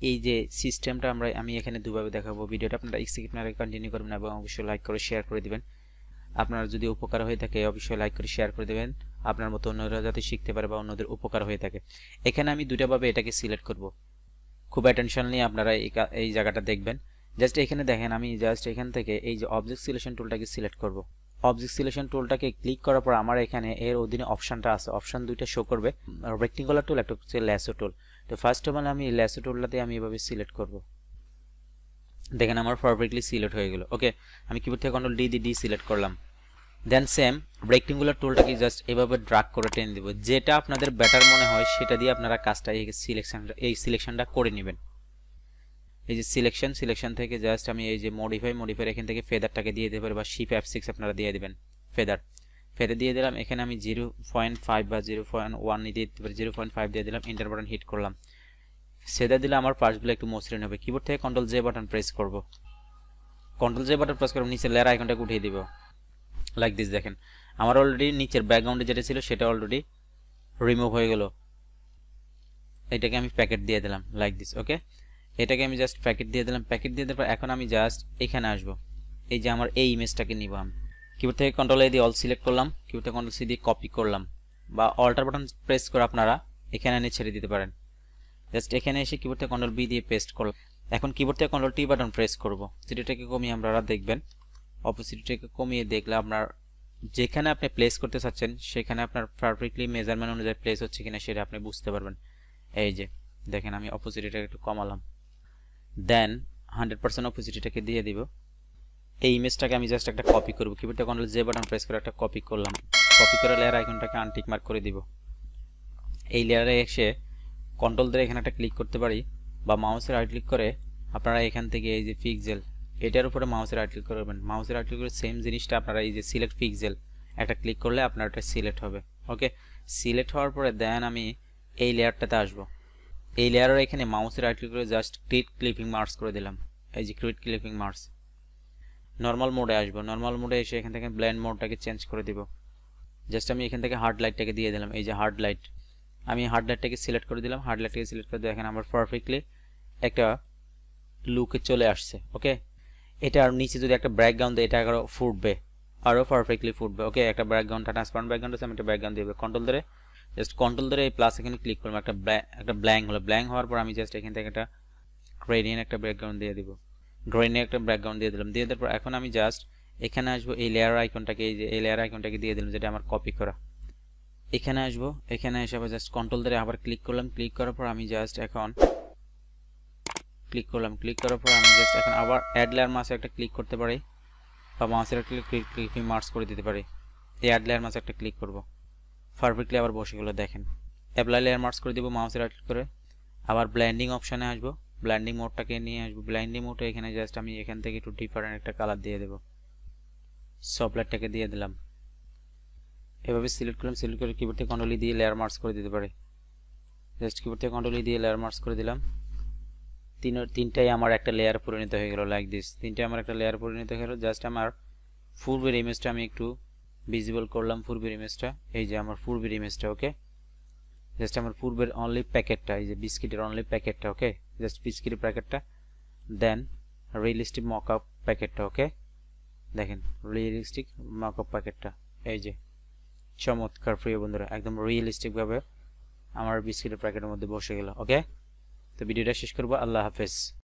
এই যে সিস্টেমটা আমি এখানে দুভাবে দেখাবো। ভিডিওটা আপনারা স্কিপ না করে কন্টিনিউ করবেন এবং অবশ্যই লাইক করে শেয়ার করে দিবেন। আপনার যদি উপকার হয়ে থাকে অবশ্যই লাইক করে শেয়ার করে দেবেন, আপনার মতো অন্যরা যাতে শিখতে পারে বা অন্যদের উপকার হয়ে থাকে। এখানে আমি দুটা ভাবে এটাকে সিলেক্ট করব, খুব অ্যাটেনশন নিয়ে আপনারা এই জায়গাটা দেখবেন। জাস্ট এখানে দেখেন, আমি জাস্ট এখান থেকে এই যে অবজেক্ট সিলেকশন টুলটাকে সিলেক্ট করব। অবজেক্ট সিলেকশন টুলটাকে ক্লিক করার পর আমার এখানে এর অধীনে অপশনটা আছে, অপশন দুইটা শো করবে, রেক্টেঙ্গুলার টুল, একটা হচ্ছে ল্যাসো টুল। তো ফার্স্ট অফ অল আমি ল্যাসো টুলটাতে আমি এভাবে সিলেক্ট করব। দেখেন আমার পারফেক্টলি সিলেক্ট হয়ে গেল। ওকে, আমি কিবোর্ড থেকে কন্ট্রোল ডি দিয়ে ডি সিলেক্ট করলাম। দেন সেম রেক্টেঙ্গুলার টুলটাকে জাস্ট এভাবে ড্রাগ করে টেনে দেব। যেটা আপনাদের বেটার মনে হয় সেটা দিয়ে আপনারা কাজটা এই সিলেকশনটা করে নেবেন। এই যে সিলেকশন থেকে জাস্ট আমি এই যে মডিফাই এখান থেকে ফেদারটাকে দিয়ে দিতে পারি, বা শিপ F6 আপনারা দিয়ে দিবেন। ফেদার দিয়ে দিলাম। এখানে আমি 0.5 বা 0.1 দিয়ে দিতে পারি, 0.5 দিয়ে দিলাম। এন্টার বাটন হিট করলাম। সেদা দিলে আমার পাশগুলো একটু মসৃণ হবে। কিবোর্ড থেকে কন্ট্রোল জে বাটন প্রেস করব। কন্ট্রোল জে বাটন প্রেস করে নিচে লেয়ার আইকনটাকে উঠিয়ে দিব, লাইক দিস। দেখেন আমার অলরেডি নিচের ব্যাকগ্রাউন্ডে যেটা ছিল সেটা অলরেডি রিমুভ হয়ে গেল। এটাকে আমি প্যাকেট দিয়ে দিলাম, লাইক দিস। ওকে, এটাকে আমি জাস্ট প্যাকেট দিয়ে দিলাম। প্যাকেট দিয়ে দেওয়ার পর এখন আমি জাস্ট এখানে আসব, এই যে আমার এই ইমেজটাকে নিব। আমি কিবোর্ড থেকে কন্ট্রোল এ দিয়ে অল সিলেক্ট করলাম, কিবোর্ড থেকে কন্ট্রোল সি দিয়ে কপি করলাম, বা অল্টার বাটন প্রেস করে আপনারা এখানে এনে ছেড়ে দিতে পারেন। জাস্ট এখানে এসে কিবোর্ড থেকে কন্ট্রোল বি দিয়ে পেস্ট করলাম। এখন কিবোর্ড থেকে কন্ট্রোল টি বাটন প্রেস করব। সিটিটাকে কমিয়ে আপনারা দেখবেন, অপোজিটটাকে কমিয়ে দেখলে আপনার যেখানে আপনি প্লেস করতে চাচ্ছেন সেখানে আপনার পারফেক্টলি মেজারমেন্ট অনুযায়ী প্লেস হচ্ছে কিনা সেটা আপনি বুঝতে পারবেন। এই যে দেখেন আমি অপোজিটটাকে একটু কমালাম, দেন 100% অপোজিটটাকে দিয়ে দিব। এই ইমেজটাকে আমি জাস্ট একটা কপি করব। কিবোর্ডে কন্ট্রোল জে বাটন প্রেস করে একটা কপি করলাম। কপি করে লেয়ার আইকনটাকে আনটিক মার্ক করে দিব। এই লেয়ারে এসে কন্ট্রোল ধরে এখানে একটা ক্লিক করতে পারি, বা মাউসের রাইট ক্লিক করে আপনারা এখান থেকে এই যে পিক্সেল, এটার উপরে মাউসের রাইট ক্লিক করবেন। মাউসের রাইট ক্লিক করে সেম জিনিসটা আপনারা এই যে সিলেক্ট পিক্সেল একটা ক্লিক করলে আপনার এটা সিলেক্ট হবে। ওকে, সিলেক্ট হওয়ার পরে দেন আমি এই লেয়ারটাতে আসব। এই লেয়ারের এখানে মাউসের রাইট ক্লিক করে জাস্ট ক্রিয়েট ক্লিপিং মার্কস করে দিলাম। এই যে ক্রিয়েট ক্লিপিং মার্কস, নর্মাল মোডে আসবো। নর্মাল মোডে এসে এখান থেকে ব্লেন্ড মোডটাকে চেঞ্জ করে দিব। জাস্ট আমি এখান থেকে হার্ড লাইটটাকে দিয়ে দিলাম। এই যে হার্ড লাইট, আমি হার্ড লাইটটাকে সিলেক্ট করে দিলাম। হার্ড লাইটটাকে সিলেক্ট করে দেখেন আমার পারফেক্টলি একটা লুকে চলে আসছে। ওকে, এটা আর নিচে যদি একটা ব্যাকগ্রাউন্ড দেয় এটা আরো ফুটবে, আরো পারফেক্টলি ফুটবে। ওকে, একটা ব্যাকগ্রাউন্ড ট্রান্সপারেন্ট ব্যাকগ্রাউন্ড আছে, আমি একটা ব্যাকগ্রাউন্ড দিব। কন্ট্রোল ধরে জাস্ট কন্ট্রোল ধরে এই প্লাস এখানে ক্লিক করলাম, একটা ব্ল্যাঙ্ক হলো। ব্ল্যাঙ্ক হওয়ার পর আমি জাস্ট এখান থেকে একটা গ্রেডিয়েন্ট একটা ব্যাকগ্রাউন্ড দিয়ে দিব। গ্রেডিয়েন্ট একটা ব্যাকগ্রাউন্ড দিয়ে দিলাম। দিয়ে দেওয়ার পর এখন আমি জাস্ট এখানে আসবো, এই লেয়ার আইকনটাকে, এই যে এই লেয়ার আইকনটাকে দিয়ে দিলাম যেটা আমার কপি করা। এখানে আসবো, এখানে এসে আবার জাস্ট কন্ট্রোল ধরে আবার ক্লিক করলাম। ক্লিক করার পর আমি জাস্ট এখন ক্লিক করলাম। ক্লিক করার পর আমি জাস্ট এখন আবার অ্যাড লেয়ার মাসে একটা ক্লিক করতে পারি, বা মাউসের একটা ক্লিক মার্কস করে দিতে পারি। এই অ্যাড লেয়ার মাসে একটা ক্লিক করব, পারফেক্টলি আবার বসে গেল। দেখেন অ্যাপ্লাই লেয়ার মার্কস করে দিব মাউসের রাইট ক্লিক করে। আবার ব্লেন্ডিং অপশনে আসবো, ব্লেন্ডিং মোডটাকে নিয়ে আসবো। ব্লেন্ডিং মোডে এখানে জাস্ট আমি এখান থেকে একটু ডিফারেন্ট একটা কালার দিয়ে দেবো। সফটলাইটটাকে দিয়ে দিলাম। এভাবে সিলেক্ট করলাম। সিলেক্ট করে কিবোর্ড থেকে কন্ট্রোল দিয়ে লেয়ার মার্কস করে দিতে পারি। জাস্ট কিবোর্ড থেকে কন্ট্রোল দিয়ে লেয়ার মার্কস করে দিলাম। তিনটাই আমার একটা লেয়ার পরিণত হয়ে গেল, লাইক দিস। তিনটাই আমার একটা লেয়ার পরিণত হয়ে গেল। জাস্ট আমার পূর্বের ইমেজটা আমি একটু ভিজিবল করলাম, পূর্বের ইমেজটা। এই যে আমার পূর্বের ইমেজটা। ওকে, জাস্ট আমার পূর্বের অনলি প্যাকেটটা, এই যে বিস্কিটের অনলি প্যাকেটটা। ওকে, জাস্ট বিস্কিটের প্যাকেটটা, দেন রিয়েলিস্টিক মকআপ প্যাকেটটা। ওকে, দেখেন রিয়েলিস্টিক মকআপ প্যাকেটটা। এই যে চমৎকার প্রিয় বন্ধুরা, একদম রিয়েলিস্টিক ভাবে আমার বিস্কিটের প্যাকেটের মধ্যে বসে গেল। ওকে, তো ভিডিওটা শেষ করবো। আল্লাহ হাফেজ।